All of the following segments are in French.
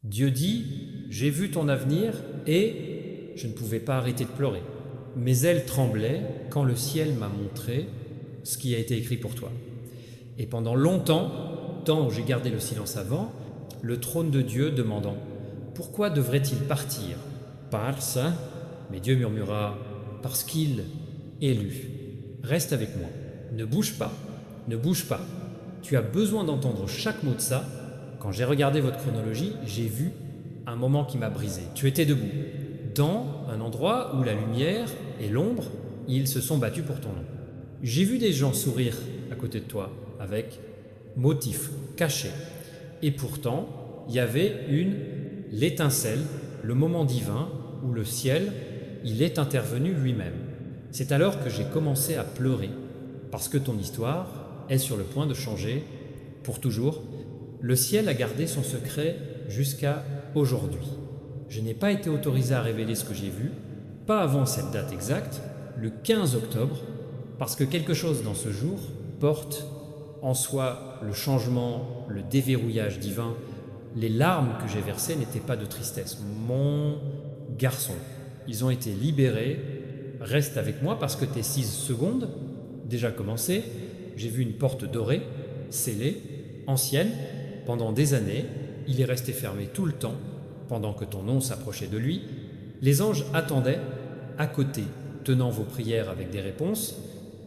Dieu dit, j'ai vu ton avenir et je ne pouvais pas arrêter de pleurer. Mes ailes tremblaient quand le ciel m'a montré ce qui a été écrit pour toi. Et pendant longtemps, tant où j'ai gardé le silence avant, le trône de Dieu demandant, pourquoi devrait-il partir? Parce, mais Dieu murmura, parce qu'il est élu. Reste avec moi, ne bouge pas, ne bouge pas. Tu as besoin d'entendre chaque mot de ça. Quand j'ai regardé votre chronologie, j'ai vu un moment qui m'a brisé. Tu étais debout, dans un endroit où la lumière et l'ombre, ils se sont battus pour ton nom. J'ai vu des gens sourire à côté de toi, avec motif caché. Et pourtant, il y avait l'étincelle, le moment divin où le ciel, il est intervenu lui-même. C'est alors que j'ai commencé à pleurer, parce que ton histoire est sur le point de changer pour toujours. Le ciel a gardé son secret jusqu'à aujourd'hui. Je n'ai pas été autorisé à révéler ce que j'ai vu, pas avant cette date exacte, le 15 octobre, parce que quelque chose dans ce jour porte en soi le changement, le déverrouillage divin. Les larmes que j'ai versées n'étaient pas de tristesse. Mon garçon, ils ont été libérés. Reste avec moi parce que tes 6 secondes, déjà commencées, j'ai vu une porte dorée, scellée, ancienne, pendant des années. Il est resté fermé tout le temps, pendant que ton nom s'approchait de lui. Les anges attendaient, à côté, tenant vos prières avec des réponses,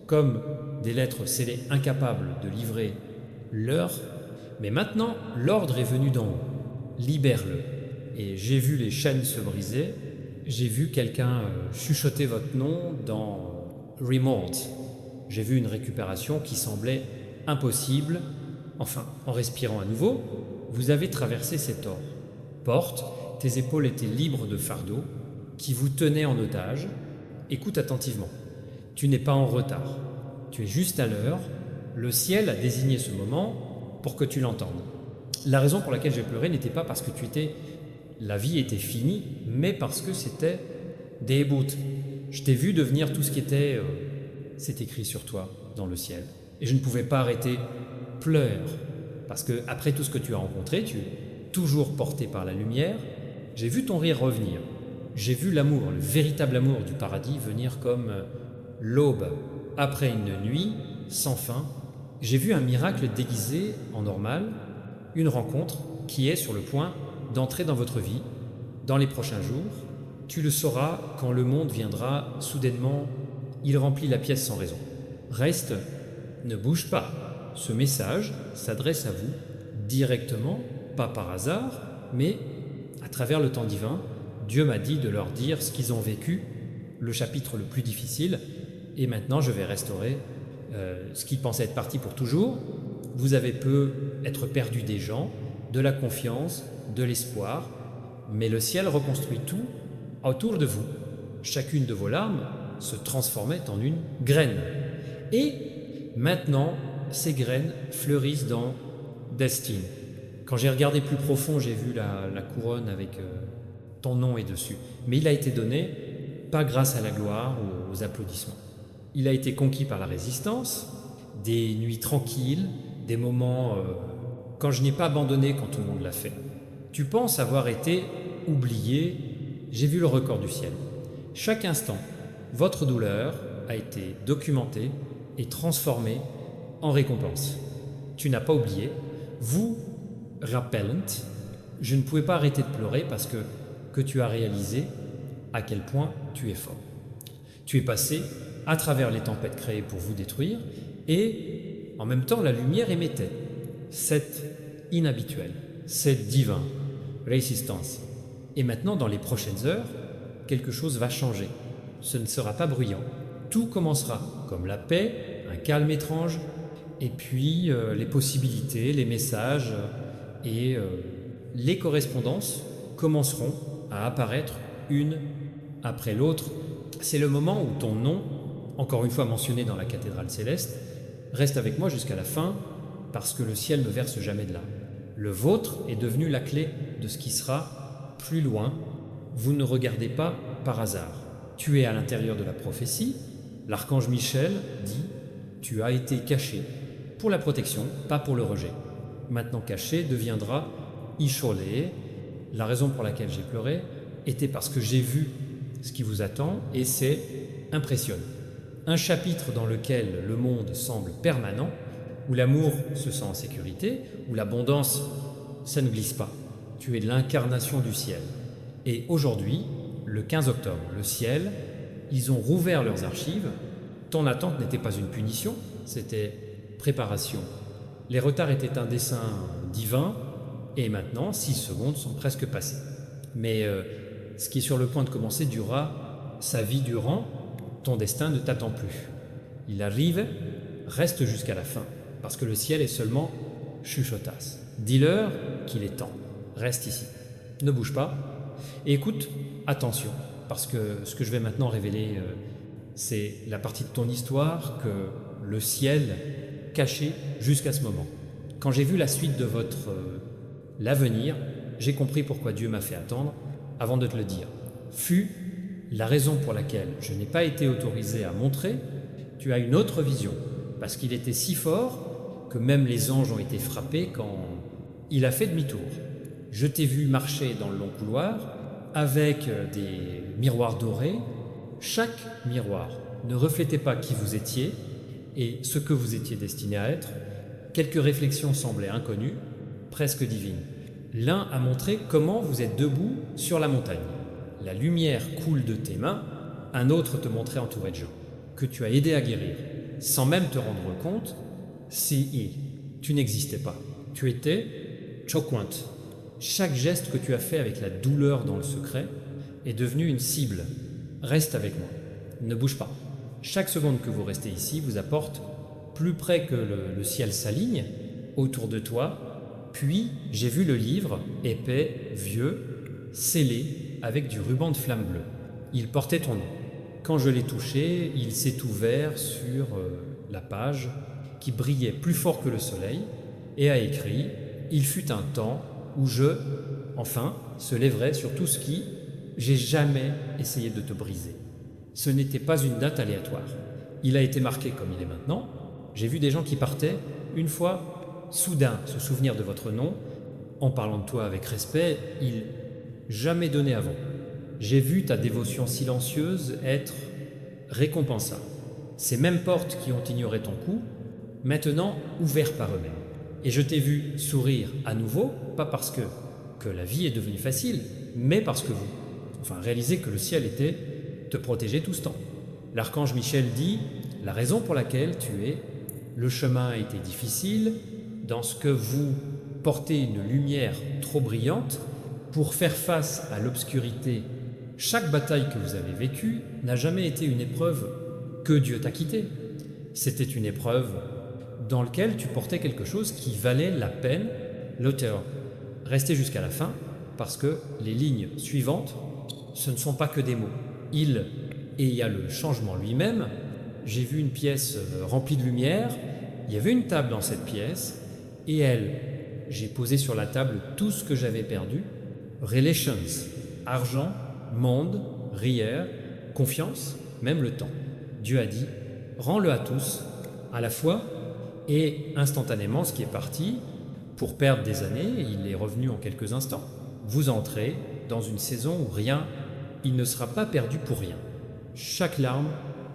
comme des lettres scellées incapables de livrer l'heure. Mais maintenant, l'ordre est venu d'en haut. Libère-le. Et j'ai vu les chaînes se briser. J'ai vu quelqu'un chuchoter votre nom dans Remote. J'ai vu une récupération qui semblait impossible. Enfin, en respirant à nouveau, vous avez traversé cette porte. Tes épaules étaient libres de fardeau qui vous tenait en otage. Écoute attentivement. Tu n'es pas en retard. Tu es juste à l'heure. Le ciel a désigné ce moment pour que tu l'entendes. La raison pour laquelle j'ai pleuré n'était pas parce que la vie était finie, mais parce que c'était des bouts. Je t'ai vu devenir tout ce qui était... c'est écrit sur toi, dans le ciel. Et je ne pouvais pas arrêter. Pleure. Parce que après tout ce que tu as rencontré, tu es toujours porté par la lumière. J'ai vu ton rire revenir. J'ai vu l'amour, le véritable amour du paradis venir comme l'aube après une nuit sans fin. J'ai vu un miracle déguisé en normal, une rencontre qui est sur le point d'entrer dans votre vie dans les prochains jours. Tu le sauras quand le monde viendra soudainement, il remplit la pièce sans raison. Reste, ne bouge pas. Ce message s'adresse à vous directement, pas par hasard, mais à travers le temps divin. Dieu m'a dit de leur dire ce qu'ils ont vécu, le chapitre le plus difficile, et maintenant je vais restaurer ce qui pensait être parti pour toujours. Vous avez peu être perdu des gens, de la confiance, de l'espoir, mais le ciel reconstruit tout autour de vous. Chacune de vos larmes se transformait en une graine. Et maintenant, ces graines fleurissent dans Destine. Quand j'ai regardé plus profond, j'ai vu la couronne avec ton nom est dessus. Mais il a été donné pas grâce à la gloire ou aux applaudissements. Il a été conquis par la résistance, des nuits tranquilles, des moments quand je n'ai pas abandonné quand tout le monde l'a fait. Tu penses avoir été oublié, j'ai vu le record du ciel. Chaque instant, votre douleur a été documentée et transformée en récompense. Tu n'as pas oublié. Vous, rappellant, je ne pouvais pas arrêter de pleurer parce que tu as réalisé à quel point tu es fort. Tu es passé à travers les tempêtes créées pour vous détruire et en même temps la lumière émettait. C'est inhabituel, c'est divin, résistance. Et maintenant, dans les prochaines heures, quelque chose va changer. Ce ne sera pas bruyant. Tout commencera comme la paix, un calme étrange, et puis les possibilités, les messages et les correspondances commenceront à apparaître une après l'autre. C'est le moment où ton nom, encore une fois mentionné dans la cathédrale céleste, reste avec moi jusqu'à la fin parce que le ciel ne verse jamais de là. Le vôtre est devenu la clé de ce qui sera plus loin. Vous ne regardez pas par hasard. Tu es à l'intérieur de la prophétie. L'archange Michel dit « Tu as été caché pour la protection, pas pour le rejet. Maintenant caché deviendra Isholé, La raison pour laquelle j'ai pleuré était parce que j'ai vu ce qui vous attend et c'est impressionnant. Un chapitre dans lequel le monde semble permanent, où l'amour se sent en sécurité, où l'abondance, ça ne glisse pas. Tu es l'incarnation du ciel. Et aujourd'hui, le 15 octobre, le ciel, ils ont rouvert leurs archives. Ton attente n'était pas une punition, c'était préparation. Les retards étaient un dessein divin, et maintenant, 6 secondes sont presque passées. Mais ce qui est sur le point de commencer durera sa vie durant, ton destin ne t'attend plus. Il arrive, reste jusqu'à la fin, parce que le ciel est seulement chuchotas. Dis-leur qu'il est temps, reste ici, ne bouge pas, et écoute, attention, parce que ce que je vais maintenant révéler, c'est la partie de ton histoire que le ciel cachait jusqu'à ce moment. Quand j'ai vu la suite de votre l'avenir, j'ai compris pourquoi Dieu m'a fait attendre avant de te le dire. Fut la raison pour laquelle je n'ai pas été autorisé à montrer, tu as une autre vision, parce qu'il était si fort que même les anges ont été frappés quand il a fait demi-tour. Je t'ai vu marcher dans le long couloir avec des miroirs dorés. Chaque miroir ne reflétait pas qui vous étiez et ce que vous étiez destiné à être. Quelques réflexions semblaient inconnues, presque divines. L'un a montré comment vous êtes debout sur la montagne. La lumière coule de tes mains, un autre te montrait entouré de gens, que tu as aidé à guérir, sans même te rendre compte, si tu n'existais pas. Tu étais choquant. Chaque geste que tu as fait avec la douleur dans le secret est devenu une cible. Reste avec moi, ne bouge pas. Chaque seconde que vous restez ici vous apporte plus près que le ciel s'aligne autour de toi. Puis j'ai vu le livre, épais, vieux, scellé avec du ruban de flamme bleue. Il portait ton nom. Quand je l'ai touché, il s'est ouvert sur la page qui brillait plus fort que le soleil et a écrit « Il fut un temps où enfin, se lèverait sur tout ce qui, j'ai jamais essayé de te briser. » Ce n'était pas une date aléatoire. Il a été marqué comme il est maintenant. J'ai vu des gens qui partaient, une fois, soudain, se souvenir de votre nom, en parlant de toi avec respect, il jamais donné avant. J'ai vu ta dévotion silencieuse être récompensable. Ces mêmes portes qui ont ignoré ton coup, maintenant ouvertes par eux-mêmes. Et je t'ai vu sourire à nouveau, pas parce que la vie est devenue facile, mais parce que réalisez que le ciel était te protéger tout ce temps. L'archange Michel dit, la raison pour laquelle tu es, le chemin a été difficile, dans ce que vous portez une lumière trop brillante, pour faire face à l'obscurité. Chaque bataille que vous avez vécue n'a jamais été une épreuve que Dieu t'a quitté. C'était une épreuve dans laquelle tu portais quelque chose qui valait la peine. L'auteur, restez jusqu'à la fin, parce que les lignes suivantes, ce ne sont pas que des mots. Et il y a le changement lui-même. J'ai vu une pièce remplie de lumière, il y avait une table dans cette pièce, et j'ai posé sur la table tout ce que j'avais perdu. Relations, argent, monde, rière, confiance, même le temps. Dieu a dit, rends-le à tous, à la fois, et instantanément, ce qui est parti, pour perdre des années, il est revenu en quelques instants. Vous entrez dans une saison où rien, il ne sera pas perdu pour rien. Chaque larme,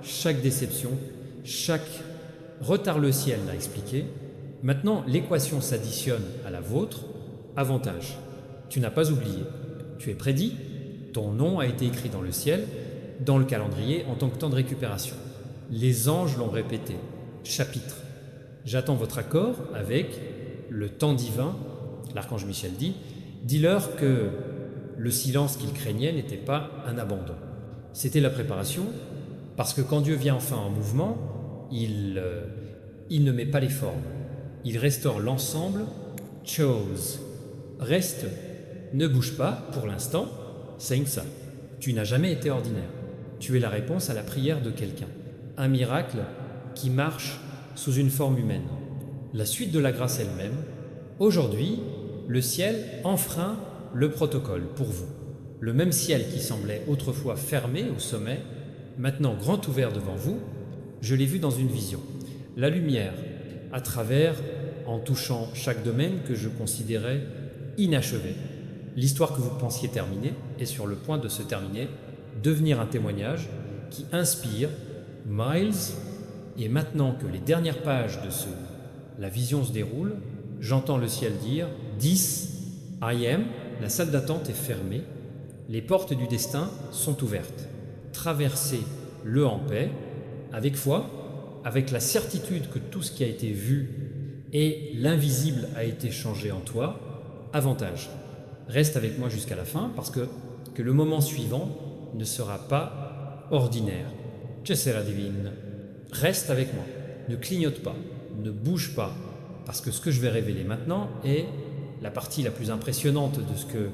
chaque déception, chaque retard le ciel l'a expliqué. Maintenant, l'équation s'additionne à la vôtre. Avantage, tu n'as pas oublié, tu es prédit, ton nom a été écrit dans le ciel, dans le calendrier en tant que temps de récupération. Les anges l'ont répété, chapitre. J'attends votre accord avec le temps divin. L'archange Michel dit, dis-leur que le silence qu'ils craignaient n'était pas un abandon. C'était la préparation, parce que quand Dieu vient enfin en mouvement, il ne met pas les formes. Il restaure l'ensemble, chose. Reste, ne bouge pas pour l'instant, saying ça. Tu n'as jamais été ordinaire. Tu es la réponse à la prière de quelqu'un. Un miracle qui marche sous une forme humaine. La suite de la grâce elle-même. Aujourd'hui, le ciel enfreint le protocole pour vous. Le même ciel qui semblait autrefois fermé au sommet, maintenant grand ouvert devant vous, je l'ai vu dans une vision. La lumière, en touchant chaque domaine que je considérais inachevé. L'histoire que vous pensiez terminer est sur le point de se terminer, devenir un témoignage qui inspire Miles. Et maintenant que les dernières pages de la vision se déroulent, j'entends le ciel dire « 10, I am », la salle d'attente est fermée, les portes du destin sont ouvertes. Traversez-le en paix, avec foi, avec la certitude que tout ce qui a été vu et l'invisible a été changé en toi, avantage. Reste avec moi jusqu'à la fin parce que le moment suivant ne sera pas ordinaire. Que sera divine. Reste avec moi, ne clignote pas, ne bouge pas, parce que ce que je vais révéler maintenant est la partie la plus impressionnante de ce que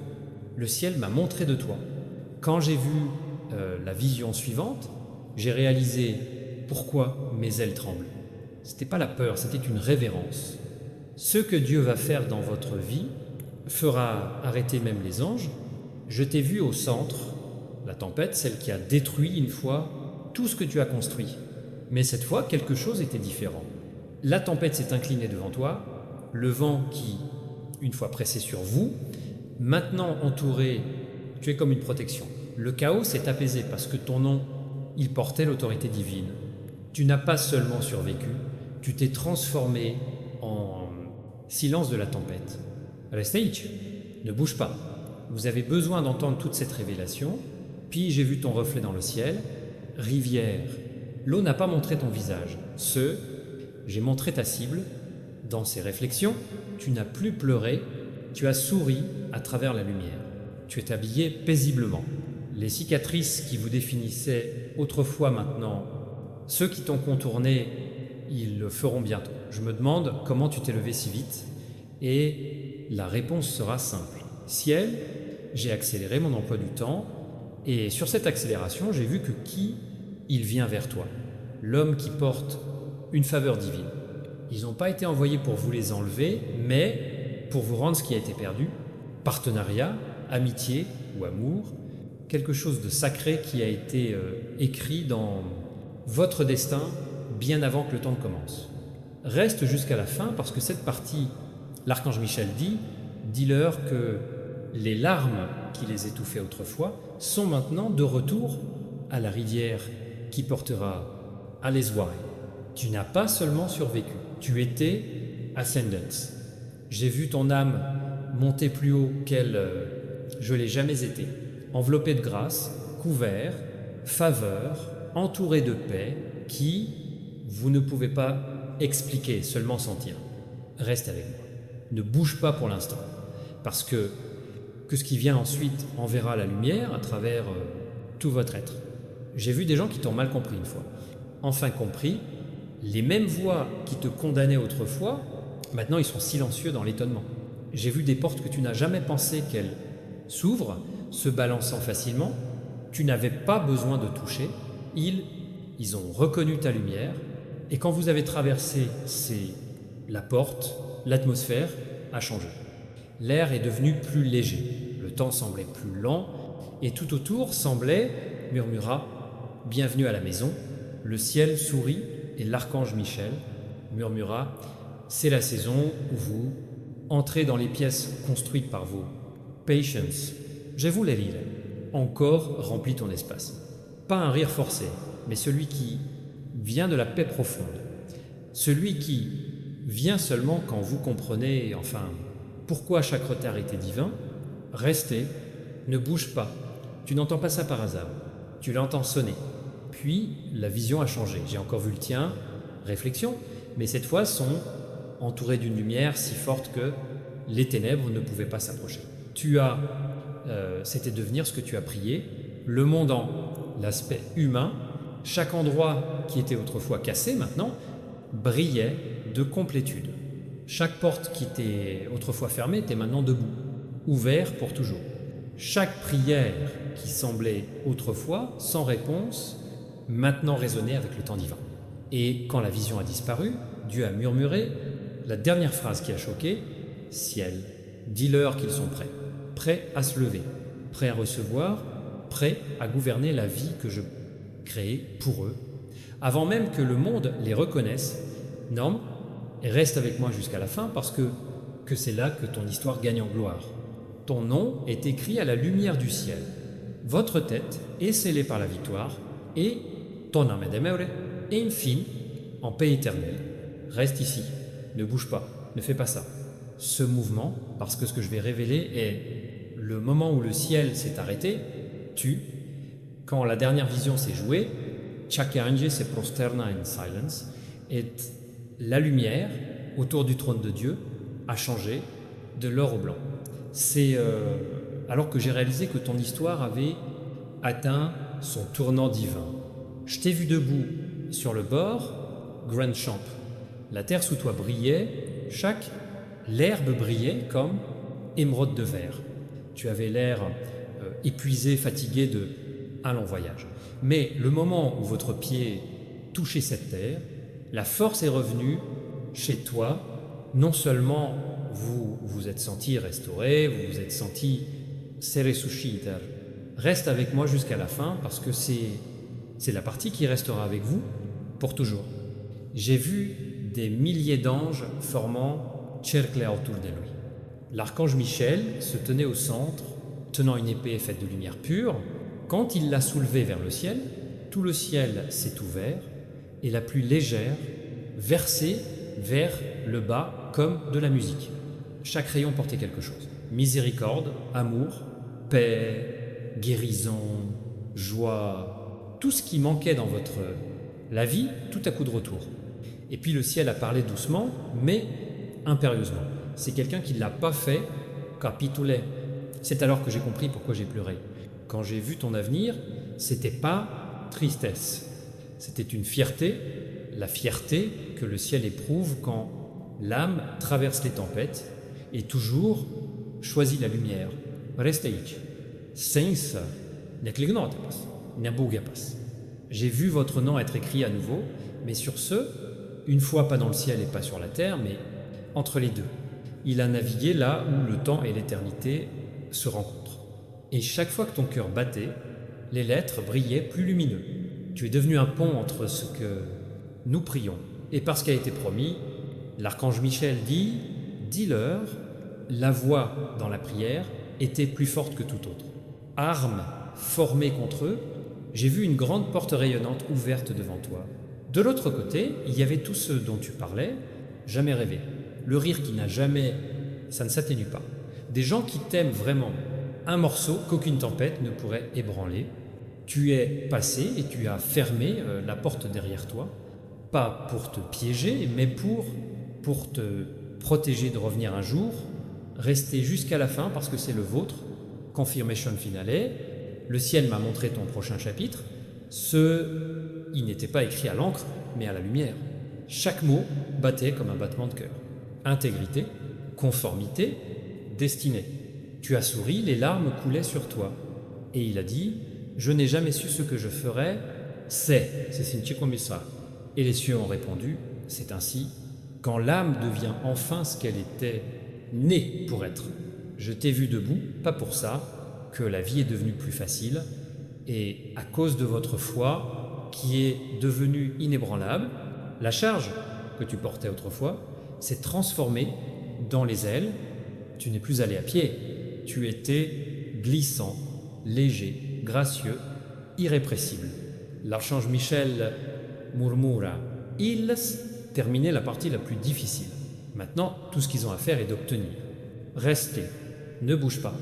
le ciel m'a montré de toi. Quand j'ai vu la vision suivante, j'ai réalisé pourquoi mes ailes tremblent. C'était pas la peur, c'était une révérence. Ce que Dieu va faire dans votre vie fera arrêter même les anges. Je t'ai vu au centre, la tempête, celle qui a détruit une fois tout ce que tu as construit. Mais cette fois, quelque chose était différent. La tempête s'est inclinée devant toi, le vent qui, une fois pressé sur vous, maintenant entouré, tu es comme une protection. Le chaos s'est apaisé parce que ton nom, il portait l'autorité divine. Tu n'as pas seulement survécu, tu t'es transformé en silence de la tempête. Restez, ne bouge pas. Vous avez besoin d'entendre toute cette révélation. Puis j'ai vu ton reflet dans le ciel. Rivière. L'eau n'a pas montré ton visage. J'ai montré ta cible. Dans ces réflexions, tu n'as plus pleuré, tu as souri à travers la lumière. Tu es habillé paisiblement. Les cicatrices qui vous définissaient autrefois maintenant, ceux qui t'ont contourné, ils le feront bientôt. Je me demande comment tu t'es levé si vite et la réponse sera simple. Ciel, j'ai accéléré mon emploi du temps et sur cette accélération, j'ai vu que il vient vers toi, l'homme qui porte une faveur divine. Ils n'ont pas été envoyés pour vous les enlever, mais pour vous rendre ce qui a été perdu. Partenariat, amitié ou amour, quelque chose de sacré qui a été écrit dans votre destin bien avant que le temps ne commence. Reste jusqu'à la fin parce que cette partie, l'archange Michel dis-leur que les larmes qui les étouffaient autrefois sont maintenant de retour à la rivière qui portera à l'espoir. Tu n'as pas seulement survécu, tu étais Ascendance. J'ai vu ton âme monter plus haut qu'elle je l'ai jamais été, enveloppé de grâce, couvert, faveur, entouré de paix, qui vous ne pouvez pas expliquer, seulement sentir. Reste avec moi. Ne bouge pas pour l'instant, parce que ce qui vient ensuite enverra la lumière à travers tout votre être. J'ai vu des gens qui t'ont mal compris une fois. Enfin compris, les mêmes voix qui te condamnaient autrefois, maintenant ils sont silencieux dans l'étonnement. J'ai vu des portes que tu n'as jamais pensé qu'elles s'ouvrent, se balançant facilement. Tu n'avais pas besoin de toucher. Ils ont reconnu ta lumière. Et quand vous avez traversé la porte, l'atmosphère a changé. L'air est devenu plus léger. Le temps semblait plus lent. Et tout autour murmura « Bienvenue à la maison ». Le ciel sourit et l'archange Michel murmura « C'est la saison où vous entrez dans les pièces construites par vos patience. Je vous les lirai. Encore remplit ton espace. » Pas un rire forcé, mais celui qui vient de la paix profonde. Celui qui vient seulement quand vous comprenez, pourquoi chaque retard était divin. Restez, ne bouge pas. Tu n'entends pas ça par hasard. Tu l'entends sonner. Puis, la vision a changé. J'ai encore vu le tien, réflexion, mais cette fois sont entourés d'une lumière si forte que les ténèbres ne pouvaient pas s'approcher. C'était devenir ce que tu as prié, le monde en l'aspect humain, chaque endroit qui était autrefois cassé maintenant, brillait de complétude. Chaque porte qui était autrefois fermée était maintenant debout, ouvert pour toujours. Chaque prière qui semblait autrefois sans réponse, maintenant résonnait avec le temps divin. Et quand la vision a disparu, Dieu a murmuré la dernière phrase qui a choqué « Ciel, dis-leur qu'ils sont prêts à se lever, prêts à recevoir, prêts à gouverner la vie que je crée pour eux, avant même que le monde les reconnaisse. Norme, et reste avec moi jusqu'à la fin parce que c'est là que ton histoire gagne en gloire. ton nom est écrit à la lumière du ciel. Votre tête est scellée par la victoire et ton âme est demeure et infine en paix éternelle. Reste ici, ne bouge pas, ne fais pas ça. Ce mouvement, parce que ce que je vais révéler est le moment où le ciel s'est arrêté, quand la dernière vision s'est jouée, Chakange se prosterna in silence, et la lumière autour du trône de Dieu a changé de l'or au blanc. C'est alors que j'ai réalisé que ton histoire avait atteint son tournant divin. Je t'ai vu debout sur le bord, Grand Champ. La terre sous toi brillait, l'herbe brillait comme émeraude de verre. Tu avais l'air épuisé, fatigué de un long voyage. Mais le moment où votre pied touchait cette terre, la force est revenue chez toi. Non seulement vous vous êtes senti restauré, vous vous êtes senti seresushiter. Reste avec moi jusqu'à la fin parce que c'est la partie qui restera avec vous pour toujours. J'ai vu des milliers d'anges formant cercle autour de lui. L'archange Michel se tenait au centre, tenant une épée faite de lumière pure. Quand il l'a soulevée vers le ciel, tout le ciel s'est ouvert et la pluie légère versée vers le bas comme de la musique. Chaque rayon portait quelque chose. Miséricorde, amour, paix, guérison, joie, tout ce qui manquait dans la vie, tout à coup de retour. Et puis le ciel a parlé doucement, mais impérieusement. C'est quelqu'un qui ne l'a pas fait capituler. C'est alors que j'ai compris pourquoi j'ai pleuré. Quand j'ai vu ton avenir, c'était pas tristesse, c'était une fierté, la fierté que le ciel éprouve quand l'âme traverse les tempêtes et toujours choisit la lumière. Resteic, sens, neklignotapas, nabugapas. J'ai vu votre nom être écrit à nouveau, mais sur ce, une fois pas dans le ciel et pas sur la terre, mais entre les deux. Il a navigué là où le temps et l'éternité se rencontrent. Et chaque fois que ton cœur battait, les lettres brillaient plus lumineux. Tu es devenu un pont entre ce que nous prions et parce qu'a été promis, l'archange Michel dit « Dis-leur, la voix dans la prière était plus forte que tout autre. Arme formée contre eux, j'ai vu une grande porte rayonnante ouverte devant toi. De l'autre côté, il y avait tous ceux dont tu parlais, jamais rêvé. Le rire qui n'a jamais, ça ne s'atténue pas. Des gens qui t'aiment vraiment, un morceau qu'aucune tempête ne pourrait ébranler. Tu es passé et tu as fermé la porte derrière toi, pas pour te piéger, mais pour te protéger de revenir un jour, rester jusqu'à la fin parce que c'est le vôtre. Confirmation finale, le ciel m'a montré ton prochain chapitre. Il n'était pas écrit à l'encre, mais à la lumière. Chaque mot battait comme un battement de cœur. Intégrité, conformité, destinée. Tu as souri, les larmes coulaient sur toi. Et il a dit, je n'ai jamais su ce que je ferais, c'est comme ça. Et les cieux ont répondu, c'est ainsi. Quand l'âme devient enfin ce qu'elle était née pour être. Je t'ai vu debout, pas pour ça, que la vie est devenue plus facile, et à cause de votre foi, qui est devenue inébranlable, la charge que tu portais autrefois s'est transformée dans les ailes. Tu n'es plus allé à pied, tu étais glissant, léger, gracieux, irrépressible. L'archange Michel murmura « Ils » terminait la partie la plus difficile. Maintenant, tout ce qu'ils ont à faire est d'obtenir. Restez, ne bouge pas,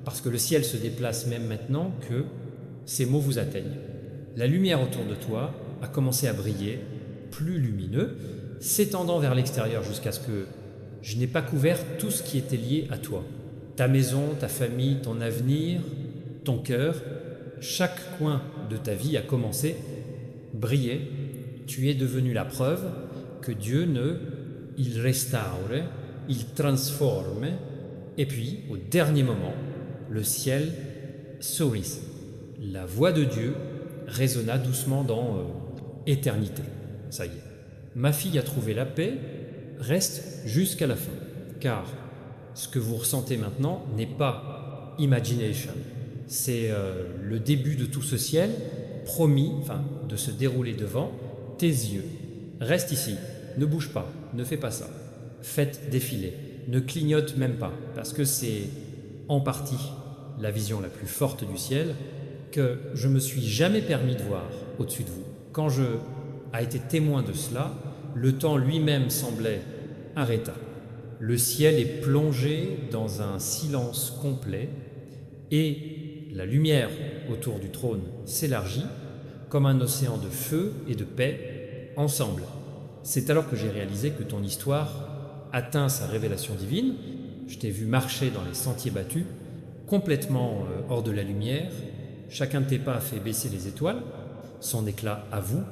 parce que le ciel se déplace même maintenant que ces mots vous atteignent. La lumière autour de toi a commencé à briller, plus lumineux, s'étendant vers l'extérieur jusqu'à ce que je n'ai pas couvert tout ce qui était lié à toi. Ta maison, ta famille, ton avenir, ton cœur, chaque coin de ta vie a commencé à briller. Tu es devenu la preuve que Dieu il restaure, il transforme, et puis, au dernier moment, le ciel sourit. La voix de Dieu résonna doucement dans éternité. Ça y est. Ma fille a trouvé la paix, reste jusqu'à la fin. Car ce que vous ressentez maintenant n'est pas imagination. C'est le début de tout ce ciel, promis, de se dérouler devant tes yeux. Reste ici, ne bouge pas, ne fais pas ça. Faites défiler, ne clignote même pas, parce que c'est en partie la vision la plus forte du ciel que je me suis jamais permis de voir au-dessus de vous. Quand je ai été témoin de cela, le temps lui-même semblait arrêta. Le ciel est plongé dans un silence complet et la lumière autour du trône s'élargit comme un océan de feu et de paix ensemble. C'est alors que j'ai réalisé que ton histoire atteint sa révélation divine. Je t'ai vu marcher dans les sentiers battus, complètement hors de la lumière. Chacun de tes pas a fait baisser les étoiles, son éclat à vous.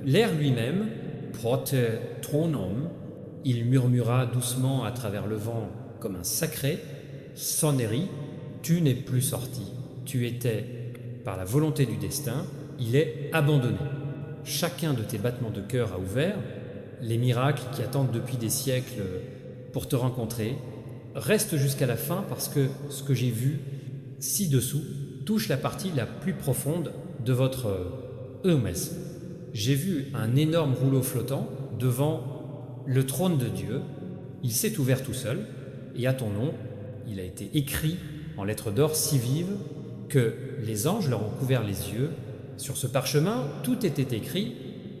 L'air lui-même, prote tronum, il murmura doucement à travers le vent comme un sacré, sonnerie, tu n'es plus sorti. Tu étais, par la volonté du destin, il est abandonné. Chacun de tes battements de cœur a ouvert, les miracles qui attendent depuis des siècles pour te rencontrer restent jusqu'à la fin parce que ce que j'ai vu ci-dessous touche la partie la plus profonde de votre eumès. J'ai vu un énorme rouleau flottant devant le trône de Dieu. Il s'est ouvert tout seul et à ton nom, il a été écrit en lettres d'or si vives que les anges leur ont couvert les yeux. Sur ce parchemin, tout était écrit,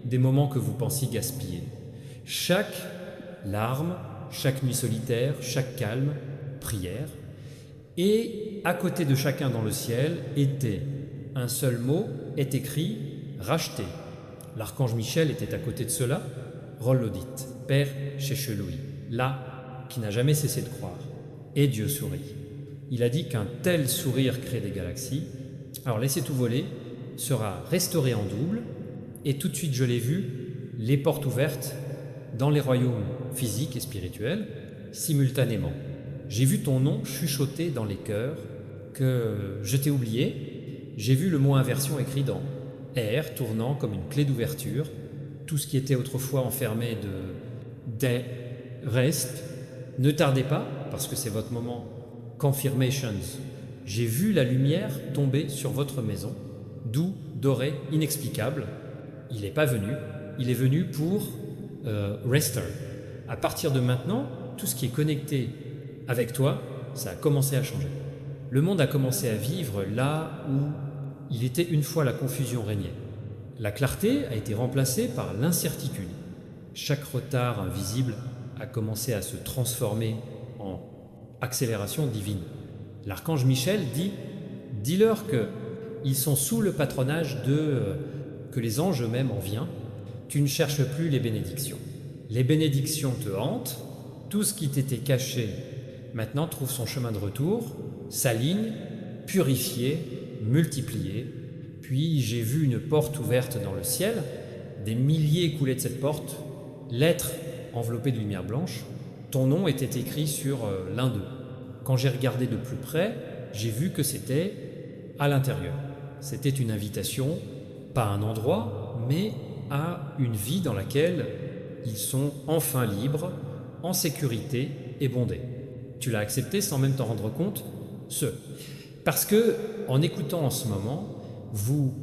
des moments que vous pensiez gaspiller. Chaque larme, chaque nuit solitaire, chaque calme, prière. Et à côté de chacun dans le ciel était un seul mot, est écrit « racheté ». L'archange Michel était à côté de cela, Rollodit, Père Chécheloui, là, qui n'a jamais cessé de croire. Et Dieu sourit. Il a dit qu'un tel sourire crée des galaxies. Alors laissez tout voler sera restauré en double, et tout de suite je l'ai vu, les portes ouvertes dans les royaumes physiques et spirituels, simultanément. J'ai vu ton nom chuchoter dans les cœurs, que je t'ai oublié. J'ai vu le mot inversion écrit dans R, tournant comme une clé d'ouverture. Tout ce qui était autrefois enfermé des reste. Ne tardez pas, parce que c'est votre moment confirmations. J'ai vu la lumière tomber sur votre maison, doux, doré, inexplicable. Il n'est pas venu, il est venu pour rester. À partir de maintenant, tout ce qui est connecté avec toi, ça a commencé à changer. Le monde a commencé à vivre là où il était une fois la confusion régnait. La clarté a été remplacée par l'incertitude. Chaque retard invisible a commencé à se transformer en accélération divine. L'archange Michel dit « Dis-leur qu'ils sont sous le patronage que les anges eux-mêmes en viennent. Tu ne cherches plus les bénédictions. Les bénédictions te hantent. Tout ce qui t'était caché maintenant trouve son chemin de retour, s'aligne, purifié, multiplié. Puis j'ai vu une porte ouverte dans le ciel, des milliers coulaient de cette porte, lettres enveloppées de lumière blanche. Ton nom était écrit sur l'un d'eux. Quand j'ai regardé de plus près, j'ai vu que c'était à l'intérieur. C'était une invitation, pas à un endroit, mais à une vie dans laquelle ils sont enfin libres, en sécurité et bondés. Tu l'as accepté sans même t'en rendre compte, parce que, en écoutant en ce moment, vous